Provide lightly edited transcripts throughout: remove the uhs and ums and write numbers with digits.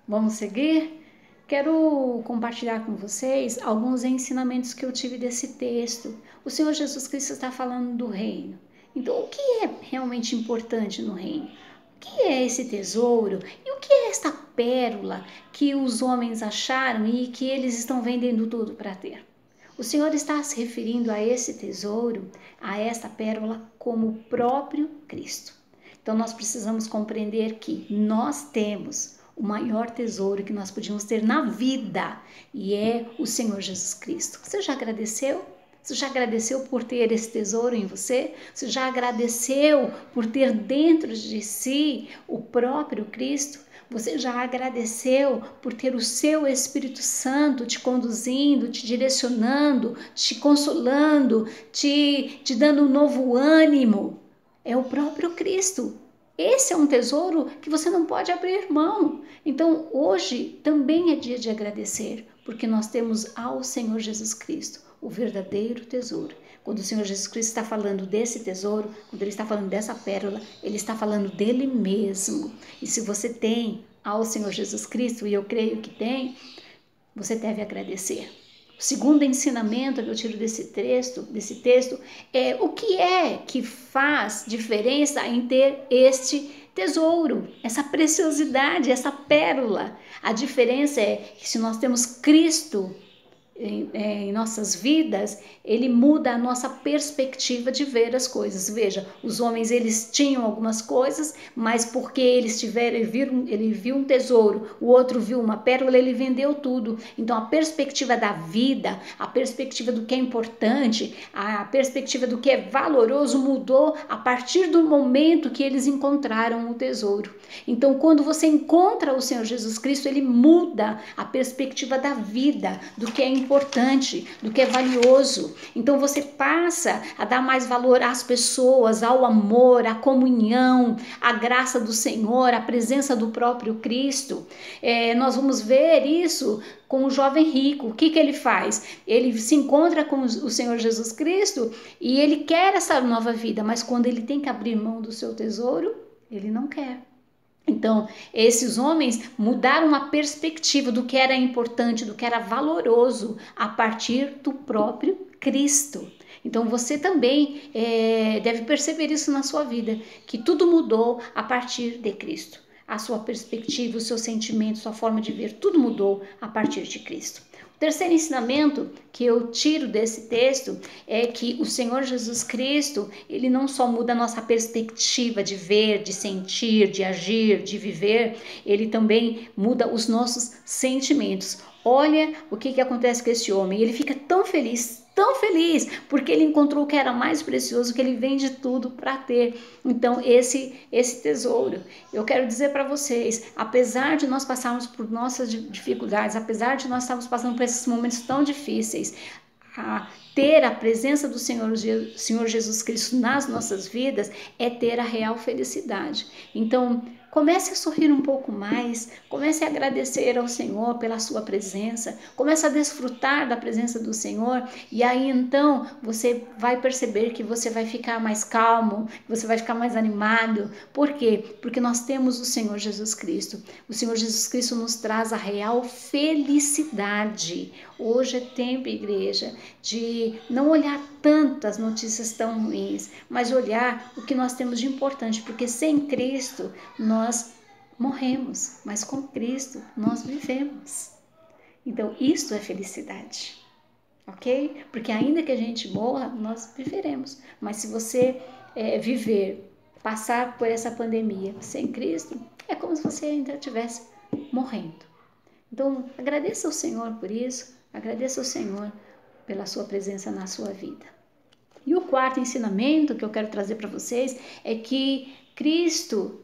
Vamos seguir? Quero compartilhar com vocês alguns ensinamentos que eu tive desse texto. O Senhor Jesus Cristo está falando do reino. Então, o que é realmente importante no reino? O que é esse tesouro? E o que é esta pérola que os homens acharam e que eles estão vendendo tudo para ter? O Senhor está se referindo a esse tesouro, a esta pérola, como o próprio Cristo. Então, nós precisamos compreender que nós temos o maior tesouro que nós podíamos ter na vida, e é o Senhor Jesus Cristo. Você já agradeceu? Você já agradeceu por ter esse tesouro em você? Você já agradeceu por ter dentro de si o próprio Cristo? Você já agradeceu por ter o seu Espírito Santo te conduzindo, te direcionando, te consolando, te dando um novo ânimo? É o próprio Cristo. Esse é um tesouro que você não pode abrir mão. Então, hoje também é dia de agradecer, porque nós temos ao Senhor Jesus Cristo, o verdadeiro tesouro. Quando o Senhor Jesus Cristo está falando desse tesouro, quando Ele está falando dessa pérola, Ele está falando dele mesmo. E se você tem ao Senhor Jesus Cristo, e eu creio que tem, você deve agradecer. O segundo ensinamento que eu tiro desse texto é o que é que faz diferença em ter este tesouro, essa preciosidade, essa pérola. A diferença é que se nós temos Cristo em nossas vidas, ele muda a nossa perspectiva de ver as coisas. Veja, os homens eles tinham algumas coisas, mas porque ele viu um tesouro, o outro viu uma pérola, ele vendeu tudo. Então a perspectiva da vida, a perspectiva do que é importante, a perspectiva do que é valoroso mudou a partir do momento que eles encontraram o tesouro. Então quando você encontra o Senhor Jesus Cristo, ele muda a perspectiva da vida, do que é importante, do que é valioso. Então você passa a dar mais valor às pessoas, ao amor, à comunhão, à graça do Senhor, à presença do próprio Cristo. Nós vamos ver isso com o jovem rico. O que ele faz? Ele se encontra com o Senhor Jesus Cristo e ele quer essa nova vida, mas quando ele tem que abrir mão do seu tesouro, ele não quer. Então, esses homens mudaram a perspectiva do que era importante, do que era valoroso a partir do próprio Cristo. Então, você também deve perceber isso na sua vida, que tudo mudou a partir de Cristo. A sua perspectiva, o seu sentimento, sua forma de ver, tudo mudou a partir de Cristo. O terceiro ensinamento que eu tiro desse texto é que o Senhor Jesus Cristo, ele não só muda a nossa perspectiva de ver, de sentir, de agir, de viver, ele também muda os nossos sentimentos. Olha o que acontece com esse homem, ele fica tão feliz, porque ele encontrou o que era mais precioso, que ele vende tudo para ter. Então, esse tesouro, eu quero dizer para vocês, apesar de nós passarmos por nossas dificuldades, apesar de nós estarmos passando por esses momentos tão difíceis, ter a presença do Senhor Jesus Cristo nas nossas vidas é ter a real felicidade. Então, comece a sorrir um pouco mais, comece a agradecer ao Senhor pela sua presença, comece a desfrutar da presença do Senhor e aí então você vai perceber que você vai ficar mais calmo, que você vai ficar mais animado. Por quê? Porque nós temos o Senhor Jesus Cristo. O Senhor Jesus Cristo nos traz a real felicidade. Hoje é tempo, igreja, de não olhar tantas notícias tão ruins, mas olhar o que nós temos de importante, porque sem Cristo nós morremos, mas com Cristo nós vivemos. Então, isto é felicidade, ok? Porque ainda que a gente morra, nós viveremos. Mas se você passar por essa pandemia sem Cristo, é como se você ainda estivesse morrendo. Então, agradeça ao Senhor por isso, agradeça ao Senhor pela sua presença na sua vida. E o quarto ensinamento que eu quero trazer para vocês é que Cristo,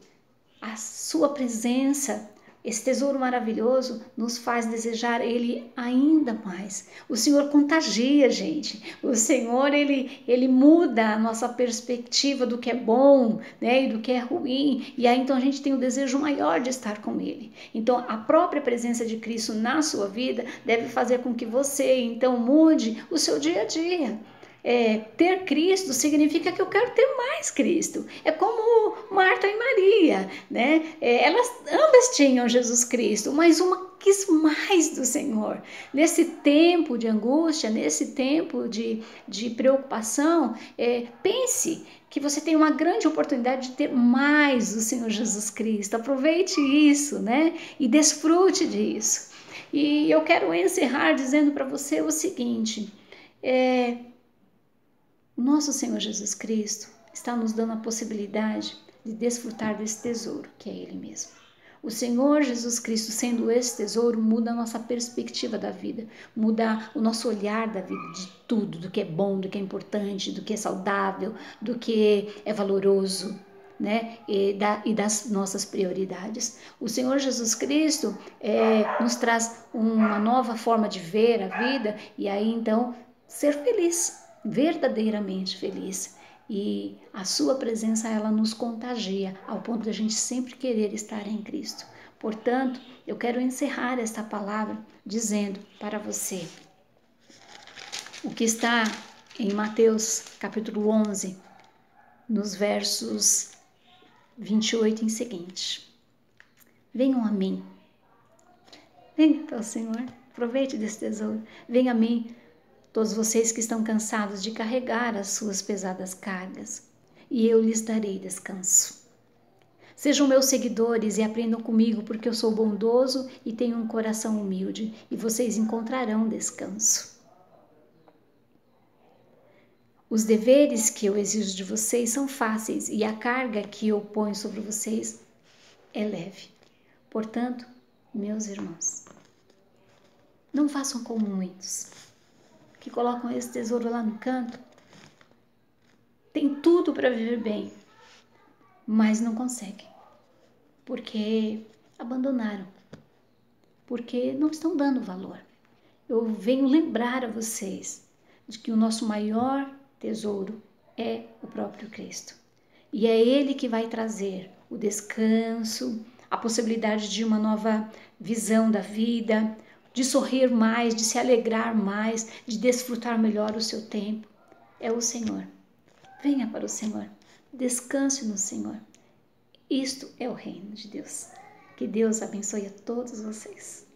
a sua presença, esse tesouro maravilhoso, nos faz desejar Ele ainda mais. O Senhor contagia, gente. O Senhor, Ele muda a nossa perspectiva do que é bom, né, e do que é ruim. E aí, então, a gente tem o desejo maior de estar com Ele. Então, a própria presença de Cristo na sua vida deve fazer com que você, então, mude o seu dia a dia. ter Cristo significa que eu quero ter mais Cristo. É como Marta e Maria, né? Elas ambas tinham Jesus Cristo, mas uma quis mais do Senhor. Nesse tempo de angústia, nesse tempo de preocupação, pense que você tem uma grande oportunidade de ter mais do Senhor Jesus Cristo. Aproveite isso, né? E desfrute disso. E eu quero encerrar dizendo para você o seguinte: o nosso Senhor Jesus Cristo está nos dando a possibilidade de desfrutar desse tesouro, que é Ele mesmo. O Senhor Jesus Cristo, sendo esse tesouro, muda a nossa perspectiva da vida, muda o nosso olhar da vida, de tudo, do que é bom, do que é importante, do que é saudável, do que é valoroso, né? E das nossas prioridades. O Senhor Jesus Cristo nos traz uma nova forma de ver a vida e aí então ser feliz, verdadeiramente feliz. E a sua presença, ela nos contagia ao ponto de a gente sempre querer estar em Cristo. Portanto, eu quero encerrar esta palavra dizendo para você o que está em Mateus capítulo 11, nos versos 28 em seguinte. Venham a mim. Venha para o Senhor. Aproveite desse tesouro. Venha a mim, todos vocês que estão cansados de carregar as suas pesadas cargas, e eu lhes darei descanso. Sejam meus seguidores e aprendam comigo, porque eu sou bondoso e tenho um coração humilde, e vocês encontrarão descanso. Os deveres que eu exijo de vocês são fáceis e a carga que eu ponho sobre vocês é leve. Portanto, meus irmãos, não façam como muitos que colocam esse tesouro lá no canto. Tem tudo para viver bem, mas não conseguem, porque abandonaram, porque não estão dando valor. Eu venho lembrar a vocês de que o nosso maior tesouro é o próprio Cristo. E é Ele que vai trazer o descanso, a possibilidade de uma nova visão da vida, de sorrir mais, de se alegrar mais, de desfrutar melhor o seu tempo. É o Senhor. Venha para o Senhor. Descanse no Senhor. Isto é o reino de Deus. Que Deus abençoe a todos vocês.